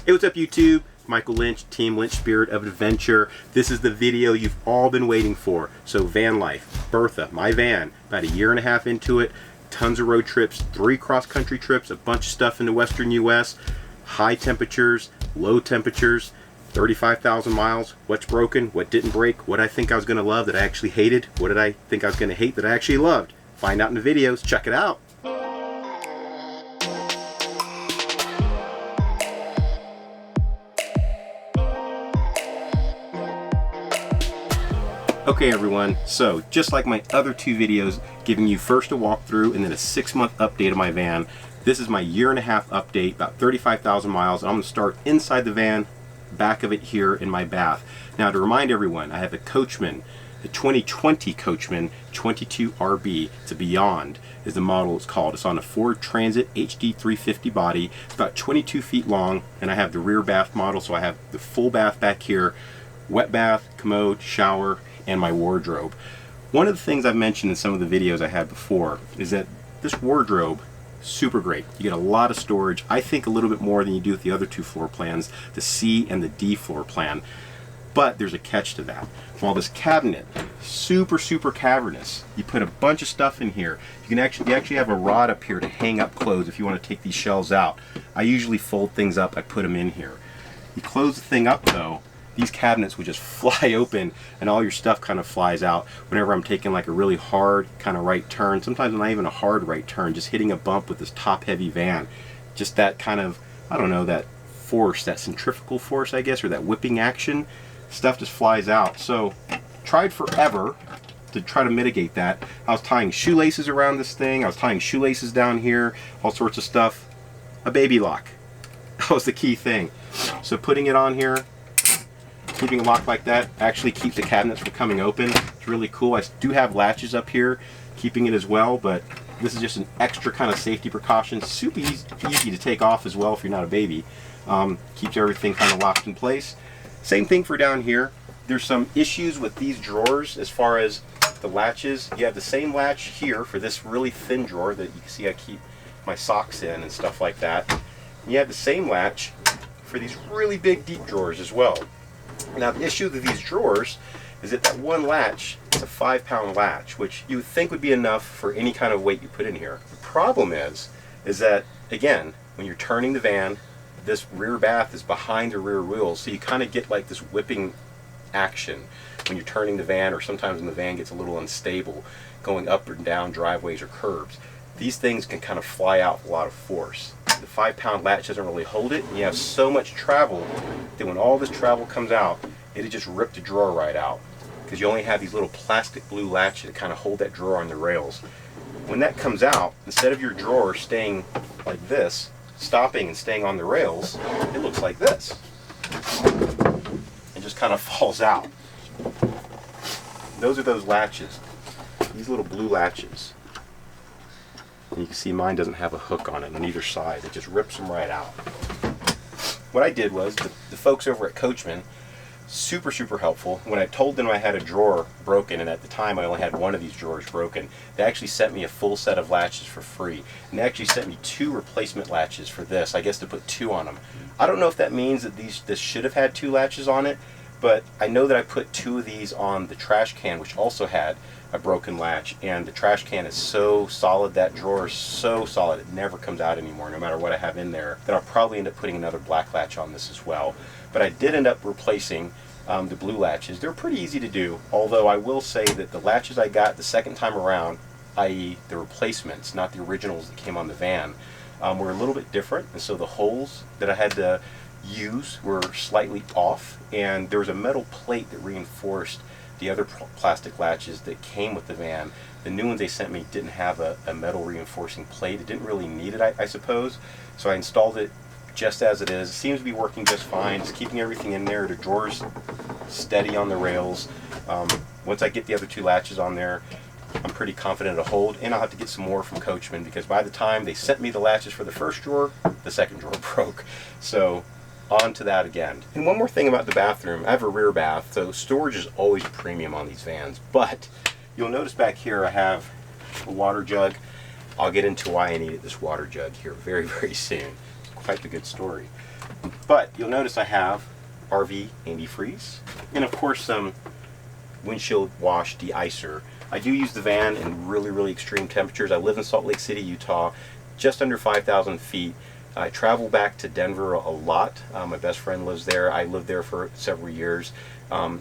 Hey, what's up YouTube? Michael Lynch, Team Lynch Spirit of Adventure. This is the video you've all been waiting for. So Vanlife, Bertha, my van, about 1.5 years into it, tons of road trips, 3 cross-country trips, a bunch of stuff in the western US, high temperatures, low temperatures, 35,000 miles, what's broken, what didn't break, what I think I was gonna love that I actually hated, what did I think I was gonna hate that I actually loved. Find out in the videos, check it out. Okay everyone, so just like my other 2 videos giving you first a walkthrough and then a 6-month update of my van, this is my 1.5 year update, about 35,000 miles. I'm going to start inside the van, back of it here in my bath. Now to remind everyone, I have a Coachman, the 2020 Coachman 22RB. It's a Beyond is the model it's called. It's on a Ford Transit HD 350 body. It's about 22 feet long, and I have the rear bath model, so I have the full bath back here, wet bath, commode, shower, and my wardrobe. One of the things I've mentioned in some of the videos I had before is that this wardrobe, super great. You get a lot of storage. I think a little bit more than you do with the other 2 floor plans, the C and the D floor plan. But there's a catch to that. While this cabinet, super cavernous, you put a bunch of stuff in here. You actually have a rod up here to hang up clothes if you want to take these shelves out. I usually fold things up, I put them in here. You close the thing up though, these cabinets would just fly open and all your stuff kind of flies out whenever I'm taking like a really hard kind of right turn. Sometimes not even a hard right turn, just hitting a bump with this top heavy van. Just that kind of, I don't know, that force, that centrifugal force I guess, or that whipping action, stuff just flies out. So tried forever to try to mitigate that. I was tying shoelaces around this thing, I was tying shoelaces down here, all sorts of stuff. A baby lock, that was the key thing. So putting it on here, keeping it locked like that actually keeps the cabinets from coming open. It's really cool. I do have latches up here keeping it as well, but this is just an extra kind of safety precaution. Super easy to take off as well if you're not a baby. Keeps everything kind of locked in place. Same thing for down here. There's some issues with these drawers as far as the latches. You have the same latch here for this really thin drawer that you can see I keep my socks in and stuff like that. And you have the same latch for these really big deep drawers as well. Now the issue with these drawers is that one latch is a 5-pound latch, which you would think would be enough for any kind of weight you put in here. The problem is that, again, when you're turning the van, this rear bath is behind the rear wheels, so you kind of get like this whipping action when you're turning the van, or sometimes when the van gets a little unstable, going up or down driveways or curbs. These things can kind of fly out with a lot of force. The 5-pound latch doesn't really hold it, and you have so much travel that when all this travel comes out, it'll just rip the drawer right out, because you only have these little plastic blue latches that kind of hold that drawer on the rails. When that comes out, instead of your drawer staying like this, stopping and staying on the rails, it looks like this. It just kind of falls out. Those are those latches, these little blue latches. And you can see mine doesn't have a hook on it on either side. It just rips them right out. What I did was, the folks over at Coachman, super helpful. When I told them I had a drawer broken, and at the time I only had one of these drawers broken, they actually sent me a full set of latches for free. And they actually sent me 2 replacement latches for this, I guess to put 2 on them. I don't know if that means that this should have had 2 latches on it, but I know that I put 2 of these on the trash can, which also had a broken latch, and the trash can is so solid, that drawer is so solid, it never comes out anymore no matter what I have in there, that I'll probably end up putting another black latch on this as well. But I did end up replacing the blue latches. They're pretty easy to do, although I will say that the latches I got the second time around, i.e. the replacements, not the originals that came on the van, were a little bit different, and so the holes that I had to use were slightly off, and there was a metal plate that reinforced the other plastic latches that came with the van. The new ones they sent me didn't have a metal reinforcing plate. It didn't really need it, I suppose. So I installed it just as it is. It seems to be working just fine. It's keeping everything in there. The drawer's steady on the rails. Once I get the other 2 latches on there, I'm pretty confident it'll hold, and I'll have to get some more from Coachman, because by the time they sent me the latches for the first drawer, the second drawer broke. So on to that again. And one more thing about the bathroom, I have a rear bath, so storage is always premium on these vans, but you'll notice back here I have a water jug. I'll get into why I needed this water jug here very soon. It's quite the good story. But you'll notice I have RV antifreeze, and of course some windshield wash de-icer. I do use the van in really extreme temperatures. I live in Salt Lake City, Utah, just under 5,000 feet. I travel back to Denver a lot. My best friend lives there. I lived there for several years.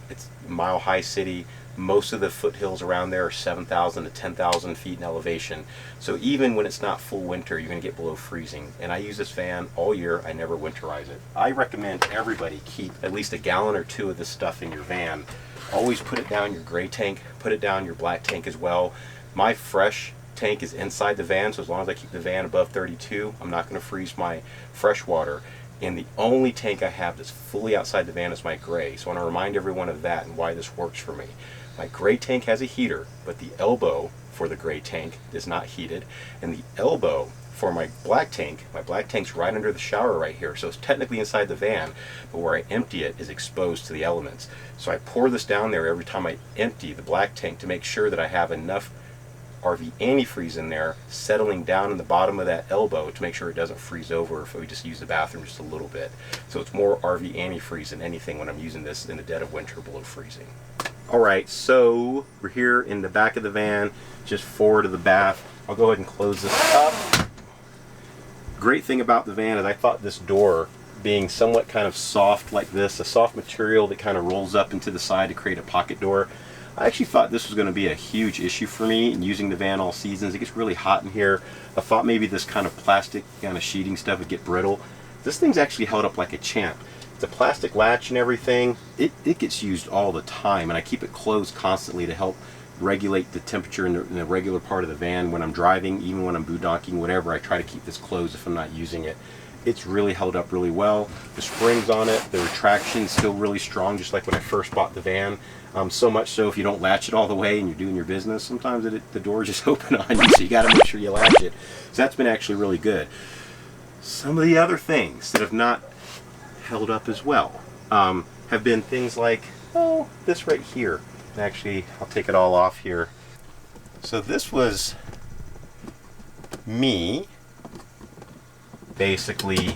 It's a mile-high city. Most of the foothills around there are 7,000 to 10,000 feet in elevation. So even when it's not full winter, you're going to get below freezing. And I use this van all year. I never winterize it. I recommend everybody keep at least a gallon or two of this stuff in your van. Always put it down your gray tank. Put it down your black tank as well. My fresh tank is inside the van, so as long as I keep the van above 32, I'm not going to freeze my fresh water. And the only tank I have that's fully outside the van is my gray. So I want to remind everyone of that and why this works for me. My gray tank has a heater, but the elbow for the gray tank is not heated. And the elbow for my black tank's right under the shower right here. So it's technically inside the van, but where I empty it is exposed to the elements. So I pour this down there every time I empty the black tank to make sure that I have enough RV antifreeze in there settling down in the bottom of that elbow to make sure it doesn't freeze over if we just use the bathroom just a little bit. So it's more RV antifreeze than anything when I'm using this in the dead of winter below freezing. Alright, so we're here in the back of the van, just forward of the bath. I'll go ahead and close this up. Great thing about the van is I thought this door being somewhat kind of soft like this, a soft material that kind of rolls up into the side to create a pocket door. I actually thought this was going to be a huge issue for me in using the van all seasons. It gets really hot in here. I thought maybe this kind of plastic kind of sheeting stuff would get brittle. This thing's actually held up like a champ. The plastic latch and everything, it gets used all the time, and I keep it closed constantly to help regulate the temperature in the regular part of the van when I'm driving, even when I'm boondocking, whatever. I try to keep this closed if I'm not using it. It's really held up really well. The springs on it, the retraction is still really strong, just like when I first bought the van. So much so if you don't latch it all the way and you're doing your business, sometimes the door just open on you, so you got to make sure you latch it. So that's been actually really good. Some of the other things that have not held up as well have been things like, oh, this right here. Actually, I'll take it all off here. So this was me basically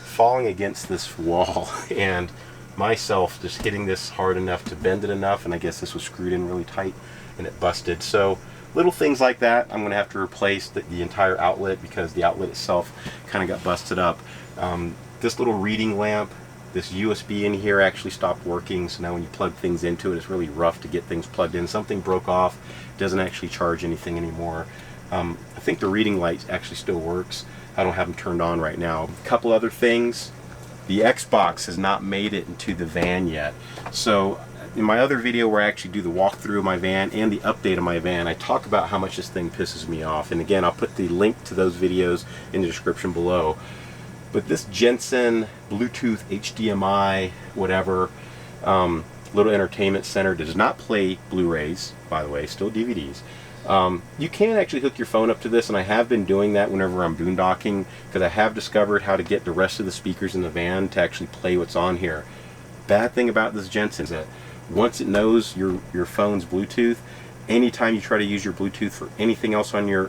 falling against this wall and myself just hitting this hard enough to bend it enough, and I guess this was screwed in really tight and it busted. So little things like that, I'm going to have to replace the entire outlet because the outlet itself kind of got busted up. This little reading lamp, this USB in here actually stopped working, so now when you plug things into it, it's really rough to get things plugged in. Something broke off, doesn't actually charge anything anymore. I think the reading light actually still works. I don't have them turned on right now. A couple other things. The Xbox has not made it into the van yet. So in my other video where I actually do the walkthrough of my van and the update of my van, I talk about how much this thing pisses me off. And again, I'll put the link to those videos in the description below. But this Jensen Bluetooth HDMI whatever little entertainment center does not play Blu-rays, by the way, still DVDs. You can actually hook your phone up to this, and I have been doing that whenever I'm boondocking because I have discovered how to get the rest of the speakers in the van to actually play what's on here. Bad thing about this Jensen is that once it knows your phone's Bluetooth, anytime you try to use your Bluetooth for anything else on your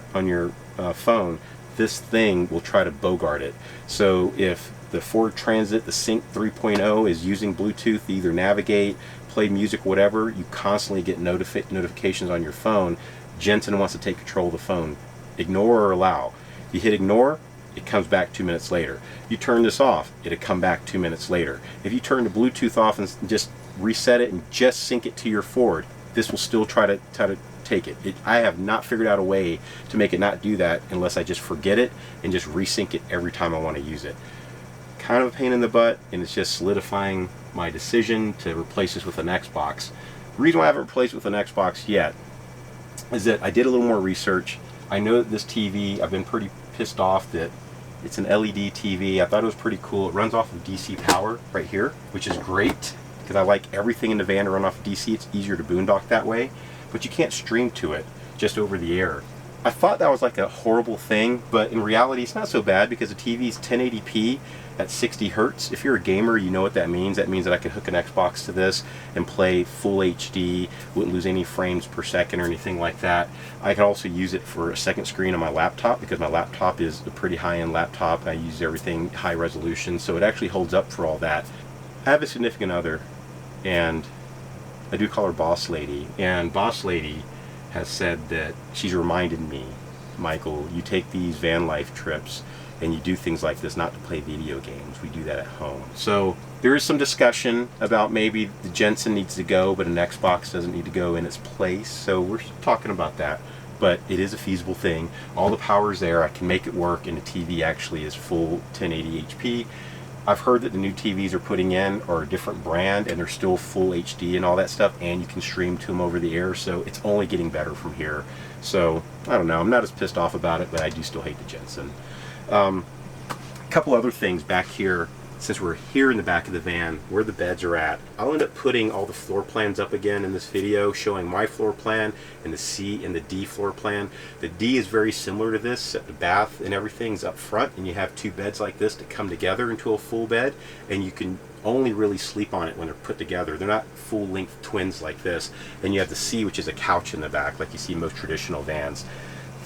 phone, this thing will try to bogart it. So if the Ford Transit, the Sync 3.0 is using Bluetooth to either navigate, play music, whatever, you constantly get notifications on your phone. Jensen wants to take control of the phone. Ignore or allow. You hit ignore, it comes back 2 minutes later. You turn this off, it'll come back 2 minutes later. If you turn the Bluetooth off and just reset it and just sync it to your Ford, this will still try to take it. I have not figured out a way to make it not do that unless I just forget it and just resync it every time I want to use it. Kind of a pain in the butt, and it's just solidifying my decision to replace this with an Xbox. The reason why I haven't replaced it with an Xbox yet is that I did a little more research. I know that this TV, I've been pretty pissed off that it's an LED TV. I thought it was pretty cool. It runs off of DC power right here, which is great because I like everything in the van to run off of DC. It's easier to boondock that way, but you can't stream to it just over the air. I thought that was like a horrible thing, but in reality it's not so bad because the TV's 1080p at 60 hertz. If you're a gamer, you know what that means. That means that I could hook an Xbox to this and play full HD, wouldn't lose any frames per second or anything like that. I could also use it for a second screen on my laptop because my laptop is a pretty high-end laptop. I use everything high resolution, so it actually holds up for all that. I have a significant other, and I do call her Boss Lady, and Boss Lady has said that she's reminded me, Michael, you take these van life trips and you do things like this not to play video games. We do that at home. So there is some discussion about maybe the Jensen needs to go, but an Xbox doesn't need to go in its place. So we're talking about that. But it is a feasible thing. All the power's there. I can make it work, and the TV actually is full 1080 HP. I've heard that the new TVs are putting in are a different brand and they're still full HD and all that stuff, and you can stream to them over the air, so it's only getting better from here. So I don't know, I'm not as pissed off about it, but I do still hate the Jensen. A couple other things back here. Since we're here in the back of the van where the beds are at, I'll end up putting all the floor plans up again in this video, showing my floor plan and the C and the D floor plan. The D is very similar to this, except the bath and everything's up front, and you have two beds like this that come together into a full bed, and you can only really sleep on it when they're put together. They're not full length twins like this. Then you have the C, which is a couch in the back like you see in most traditional vans.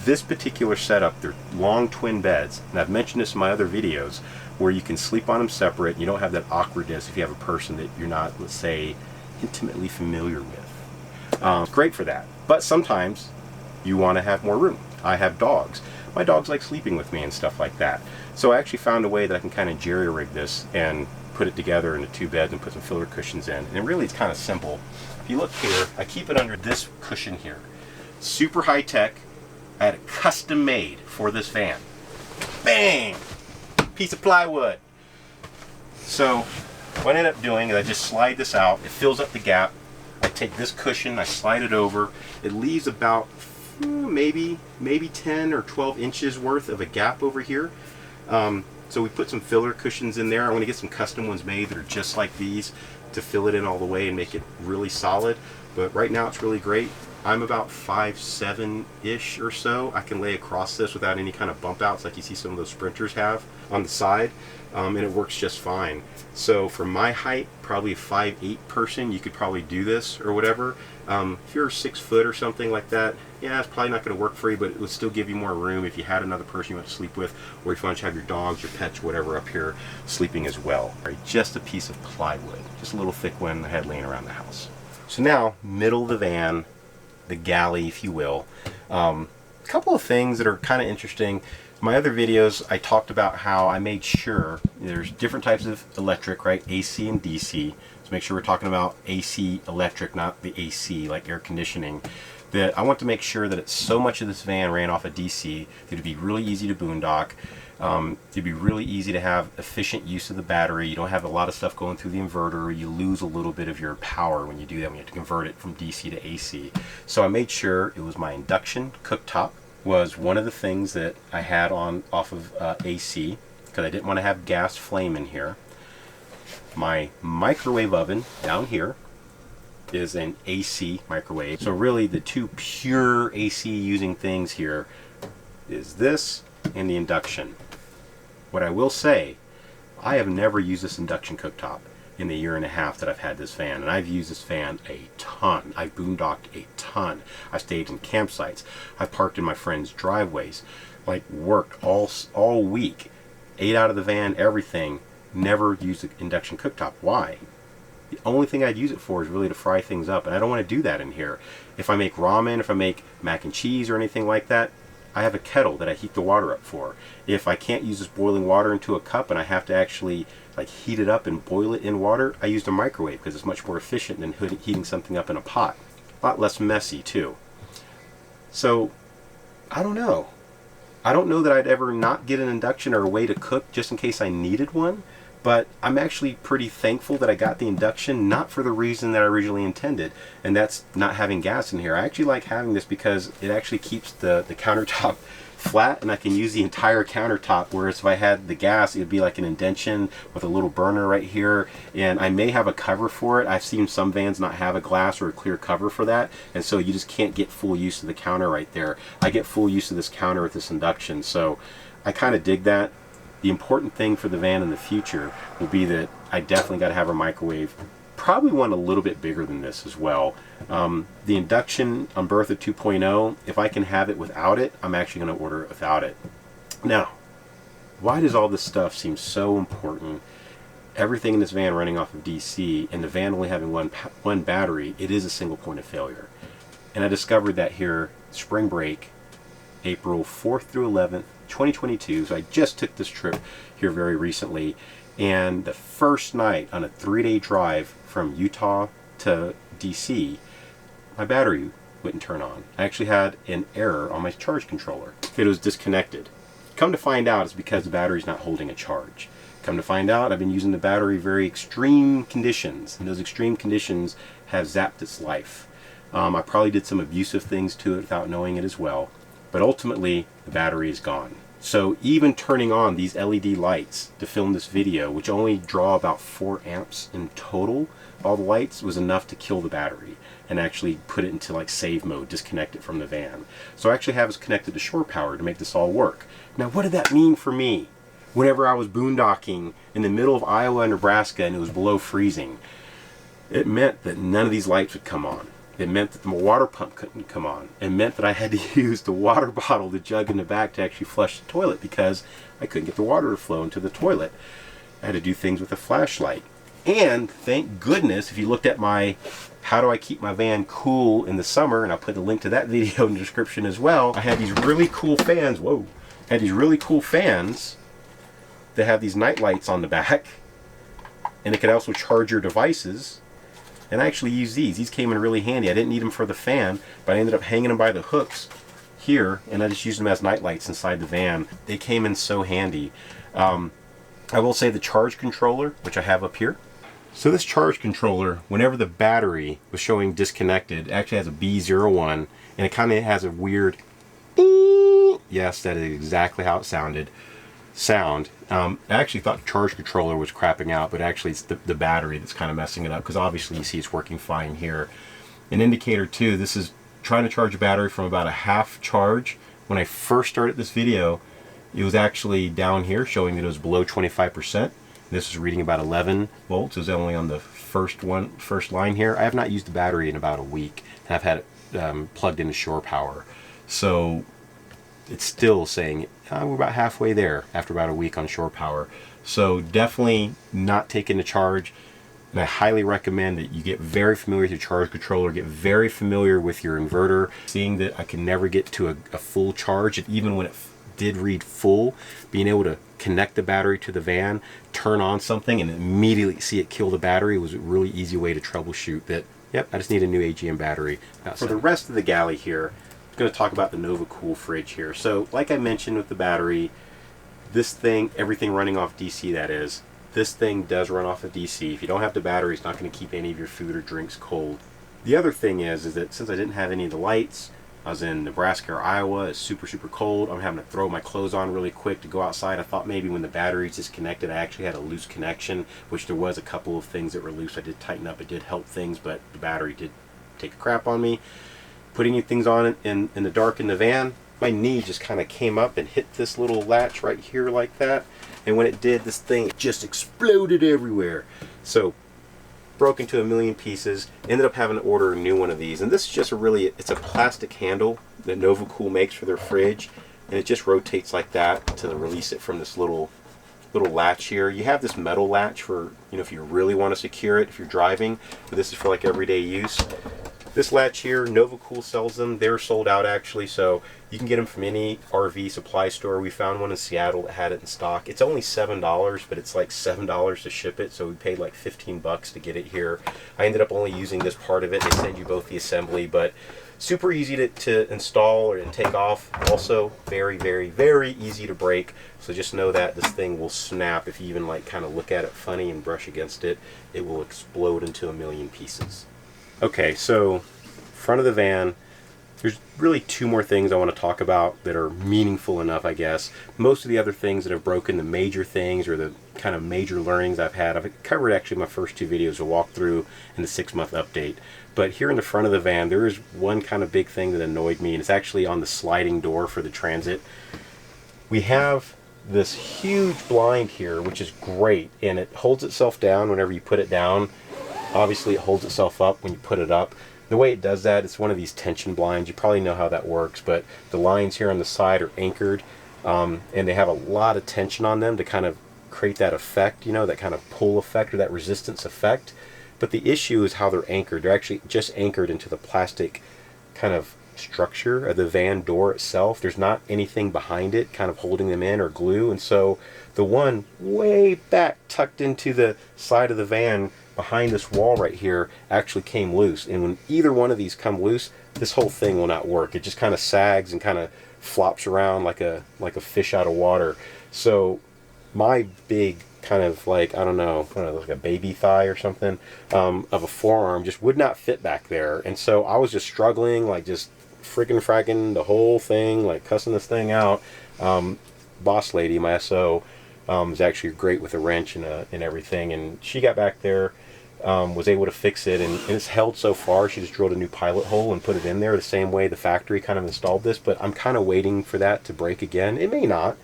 This particular setup, they're long twin beds, and I've mentioned this in my other videos, where you can sleep on them separate. You don't have that awkwardness if you have a person that you're not, let's say, intimately familiar with. It's great for that. But sometimes you want to have more room. I have dogs. My dogs like sleeping with me and stuff like that. So I actually found a way that I can kind of jerry-rig this and put it together into two beds and put some filler cushions in. And really it's kind of simple. If you look here, I keep it under this cushion here. Super high tech. I had it custom made for this van. Bang! Piece of plywood. So what I ended up doing is I just slide this out. It fills up the gap. I take this cushion, I slide it over. It leaves about maybe 10 or 12 inches worth of a gap over here. So we put some filler cushions in there. I want to get some custom ones made that are just like these to fill it in all the way and make it really solid. But right now it's really great. I'm about 5'7"-ish or so. I can lay across this without any kind of bump outs like you see some of those Sprinters have on the side, and it works just fine. So for my height, probably a 5'8" person, you could probably do this or whatever. If you're 6 foot or something like that, yeah, it's probably not going to work for you, but it would still give you more room if you had another person you want to sleep with, or if you want to have your dogs, your pets, whatever up here sleeping as well. Right, just a piece of plywood, just a little thick one I had laying around the house. So now, middle of the van, the galley, if you will. A couple of things that are kind of interesting. In my other videos, I talked about how I made sure there's different types of electric, right? AC and DC. So make sure we're talking about AC electric, not the AC, like air conditioning. That I want to make sure that so much of this van ran off of DC that it'd be really easy to boondock. It'd be really easy to have efficient use of the battery. You don't have a lot of stuff going through the inverter. You lose a little bit of your power when you do that, when you have to convert it from DC to AC. So I made sure it was my Induction cooktop was one of the things that I had on off of AC, because I didn't want to have gas flame in here. My microwave oven down here is an AC microwave. So really the two pure AC using things here is this and the Induction. What I will say, I have never used this Induction cooktop in the year and a half that I've had this van, and I've used this van a ton. I've boondocked a ton. I've stayed in campsites. I've parked in my friends' driveways, like worked all week, ate out of the van, everything. Never used the Induction cooktop. Why? The only thing I'd use it for is really to fry things up, and I don't want to do that in here. If I make ramen, if I make mac and cheese or anything like that, I have a kettle that I heat the water up for. If I can't use this boiling water into a cup and I have to actually like heat it up and boil it in water, I use a microwave because it's much more efficient than heating something up in a pot. A lot less messy too. So I don't know. I don't know that I'd ever not get an Induction or a way to cook just in case I needed one. But I'm actually pretty thankful that I got the Induction, not for the reason that I originally intended, and that's not having gas in here. I actually like having this because it actually keeps the countertop flat and I can use the entire countertop, whereas if I had the gas, it would be like an indention with a little burner right here, and I may have a cover for it. I've seen some vans not have a glass or a clear cover for that, and so you just can't get full use of the counter right there. I get full use of this counter with this Induction, so I kind of dig that. The important thing for the van in the future will be that I definitely got to have a microwave. Probably one a little bit bigger than this as well. The Induction on Bertha 2.0, if I can have it without it, I'm actually going to order it without it. Now, why does all this stuff seem so important? Everything in this van running off of DC, and the van only having one battery, it is a single point of failure. And I discovered that here, spring break, April 4th through 11th, 2022. So I just took this trip here very recently, and the first night on a 3-day drive from Utah to DC, my battery wouldn't turn on. I actually had an error on my charge controller. It was disconnected. Come to find out, it's because the battery's not holding a charge. Come to find out, I've been using the battery in very extreme conditions, and those extreme conditions have zapped its life. I probably did some abusive things to it without knowing it as well, but ultimately the battery is gone. So even turning on these LED lights to film this video, which only draw about 4 amps in total, all the lights, was enough to kill the battery and actually put it into like save mode, disconnect it from the van. So I actually have this connected to shore power to make this all work. Now what did that mean for me? Whenever I was boondocking in the middle of Iowa and Nebraska and it was below freezing, it meant that none of these lights would come on. It meant that the water pump couldn't come on. It meant that I had to use the water bottle, the jug in the back, to actually flush the toilet because I couldn't get the water to flow into the toilet. I had to do things with a flashlight. And thank goodness, if you looked at my how do I keep my van cool in the summer, and I'll put a link to that video in the description as well, I had these really cool fans. Whoa. I had these really cool fans that have these night lights on the back, and it could also charge your devices. And I actually used these. These came in really handy. I didn't need them for the fan, but I ended up hanging them by the hooks here, and I just used them as night lights inside the van. They came in so handy. I will say the charge controller, which I have up here. So this charge controller, whenever the battery was showing disconnected, it actually has a B01, and it kind of has a weird, yes, that is exactly how it sounded. I actually thought the charge controller was crapping out, but actually it's the battery that's kind of messing it up, because obviously you see it's working fine here. An indicator too, this is trying to charge a battery from about a half charge. When I first started this video, it was actually down here showing that it was below 25%. This is reading about 11 volts. It was only on the first line here. I have not used the battery in about a week, and I've had it plugged into shore power. So it's still saying we're about halfway there after about a week on shore power. So definitely not taking the charge, and I highly recommend that you get very familiar with your charge controller, get very familiar with your inverter. Seeing that I can never get to a full charge, and even when it did read full, being able to connect the battery to the van, turn on something, and immediately see it kill the battery was a really easy way to troubleshoot that, yep, I just need a new AGM battery. For the rest of the galley here, going to talk about the Nova Cool fridge here. So like I mentioned with the battery, this thing, everything running off DC, that is, this thing does run off of DC. If you don't have the battery, it's not going to keep any of your food or drinks cold. The other thing is that since I didn't have any of the lights, I was in Nebraska or Iowa, it's super cold. I'm having to throw my clothes on really quick to go outside. I thought maybe when the battery's disconnected, I actually had a loose connection, which there was a couple of things that were loose. I did tighten up, it did help things, but the battery did take a crap on me. Putting things on in the dark in the van, my knee just kind of came up and hit this little latch right here like that, and when it did, this thing just exploded everywhere. So broke into a million pieces. Ended up having to order a new one of these, and this is just it's a plastic handle that Nova Cool makes for their fridge, and it just rotates like that to release it from this little latch here. You have this metal latch for, if you really want to secure it if you're driving, but this is for like everyday use. This latch here, Nova Cool sells them. They're sold out actually, so you can get them from any RV supply store. We found one in Seattle that had it in stock. It's only $7, but it's like $7 to ship it, so we paid like 15 bucks to get it here. I ended up only using this part of it. They send you both the assembly, but super easy to install or to take off. Also very easy to break, so just know that this thing will snap if you even like kind of look at it funny and brush against it. It will explode into a million pieces. Okay, so front of the van, There's really two more things I want to talk about that are meaningful enough, I guess. Most of the other things that have broken the major things or the kind of major learnings I've had, I've covered actually my first two videos, a walkthrough and the 6-month update. But here in the front of the van, there is one kind of big thing that annoyed me, and it's actually on the sliding door for the Transit. We have this huge blind here, which is great, and it holds itself down whenever you put it down. Obviously, it holds itself up when you put it up. The way it does that, it's one of these tension blinds. You probably know how that works, but the lines here on the side are anchored, and they have a lot of tension on them to kind of create that effect, you know, that kind of pull effect or that resistance effect. But the issue is how they're anchored. They're actually just anchored into the plastic kind of structure of the van door itself. There's not anything behind it kind of holding them in or glue, and so the one way back tucked into the side of the van behind this wall right here actually came loose, and when either one of these come loose, this whole thing will not work. It just kind of sags and kind of flops around like a fish out of water. So my big kind of like I don't know like a baby thigh or something of a forearm just would not fit back there, and so I was just struggling, like just freaking fracking the whole thing, like cussing this thing out. Boss lady, my SO, is actually great with a wrench and everything, and she got back there, was able to fix it, and it's held so far. She just drilled a new pilot hole and put it in there the same way the factory kind of installed this, but I'm kind of waiting for that to break again. It may not,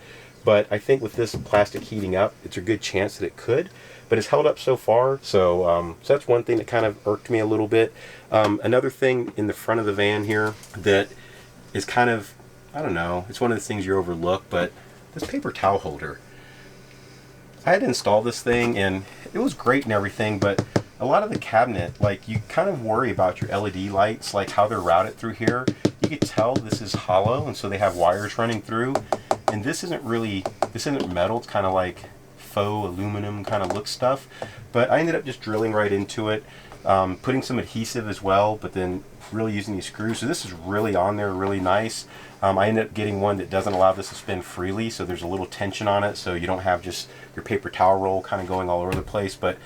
but I think with this plastic heating up, it's a good chance that it could, but it's held up so far. So that's one thing that kind of irked me a little bit. Another thing in the front of the van here that is kind of, I don't know, it's one of the things you overlook, but this paper towel holder. I had to install this thing, and it was great and everything, but a lot of the cabinet, like, you kind of worry about your LED lights, like how they're routed through here. You could tell this is hollow, and so they have wires running through, and this isn't metal. It's kind of like faux aluminum kind of look stuff, but I ended up just drilling right into it, putting some adhesive as well, but then really using these screws. So this is really on there, really nice. I ended up getting one that doesn't allow this to spin freely, so there's a little tension on it, so you don't have just your paper towel roll kind of going all over the place. But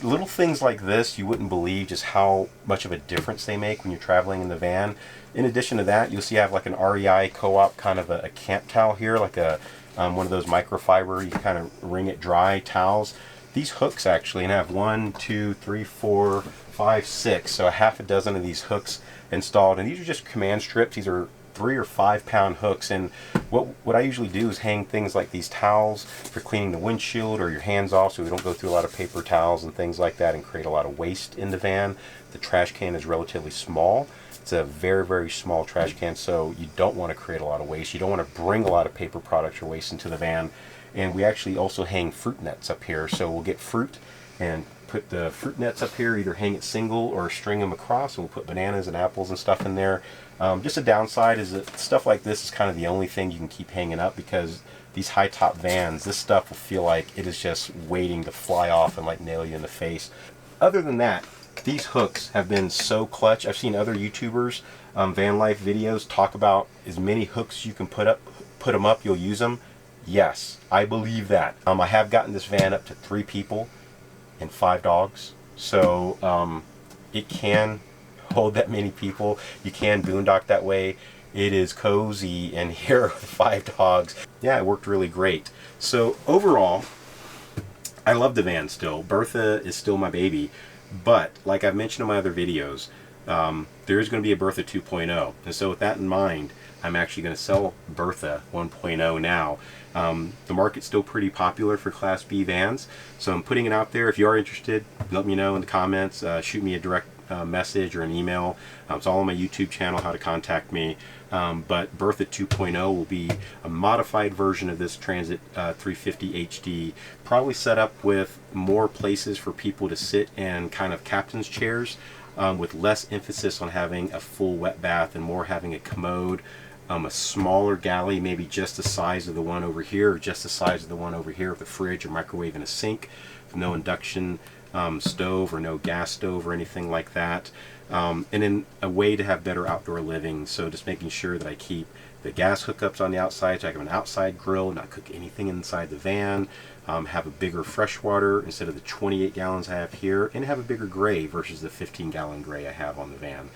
little things like this, you wouldn't believe just how much of a difference they make when you're traveling in the van. In addition to that, you'll see I have like an REI Co-op kind of a camp towel here, like a one of those microfiber, you kind of wring it dry towels. These hooks actually, and I have 1, 2, 3, 4, 5, 6, so a half a dozen of these hooks installed, and these are just command strips. These are 3 or 5 pound hooks, and what I usually do is hang things like these towels for cleaning the windshield or your hands off, so we don't go through a lot of paper towels and things like that and create a lot of waste in the van. The trash can is relatively small. It's a very, very small trash can, so you don't want to create a lot of waste. You don't want to bring a lot of paper products or waste into the van. And we actually also hang fruit nets up here, so we'll get fruit and put the fruit nets up here, either hang it single or string them across, and we'll put bananas and apples and stuff in there. Just a downside is that stuff like this is kind of the only thing you can keep hanging up, because these high top vans, this stuff will feel like it is just waiting to fly off and like nail you in the face. Other than that, these hooks have been so clutch. I've seen other YouTubers, Vanlife videos, talk about as many hooks you can put them up, you'll use them. Yes, I believe that. I have gotten this van up to 3 people and 5 dogs, so it can hold that many people. You can boondock that way. It is cozy in here with 5 dogs. Yeah, it worked really great. So overall, I love the van still. Bertha is still my baby, but like I've mentioned in my other videos, there is going to be a Bertha 2.0, and so with that in mind, I'm actually going to sell Bertha 1.0 now. The market's still pretty popular for Class B vans, so I'm putting it out there. If you are interested, let me know in the comments. Shoot me a direct message or an email. It's all on my YouTube channel, how to contact me. But Bertha 2.0 will be a modified version of this Transit 350 HD, probably set up with more places for people to sit in, kind of captain's chairs, with less emphasis on having a full wet bath and more having a commode. A smaller galley, maybe just the size of the one over here, or just the size of the one over here with a fridge, a microwave, and a sink. No induction stove or no gas stove or anything like that. And then a way to have better outdoor living, so just making sure that I keep the gas hookups on the outside, so I can have an outside grill, not cook anything inside the van, have a bigger freshwater instead of the 28 gallons I have here, and have a bigger gray versus the 15-gallon gray I have on the van.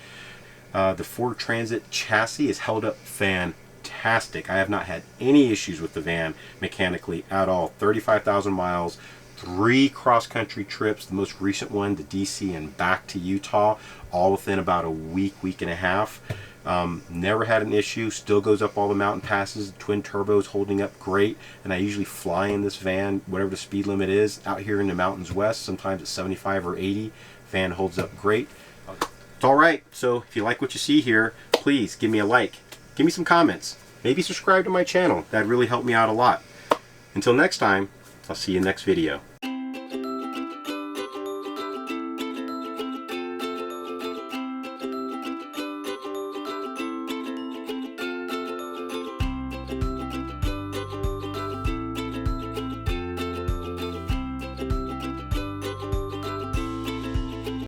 The Ford Transit chassis has held up fantastic. I have not had any issues with the van mechanically at all. 35,000 miles, 3 cross-country trips, the most recent one to DC and back to Utah, all within about a week and a half. Never had an issue, still goes up all the mountain passes, twin turbos holding up great, and I usually fly in this van, whatever the speed limit is, out here in the mountains west, sometimes it's 75 or 80, van holds up great. It's alright, so if you like what you see here, please give me a like, give me some comments, maybe subscribe to my channel, that'd really help me out a lot. Until next time, I'll see you in the next video.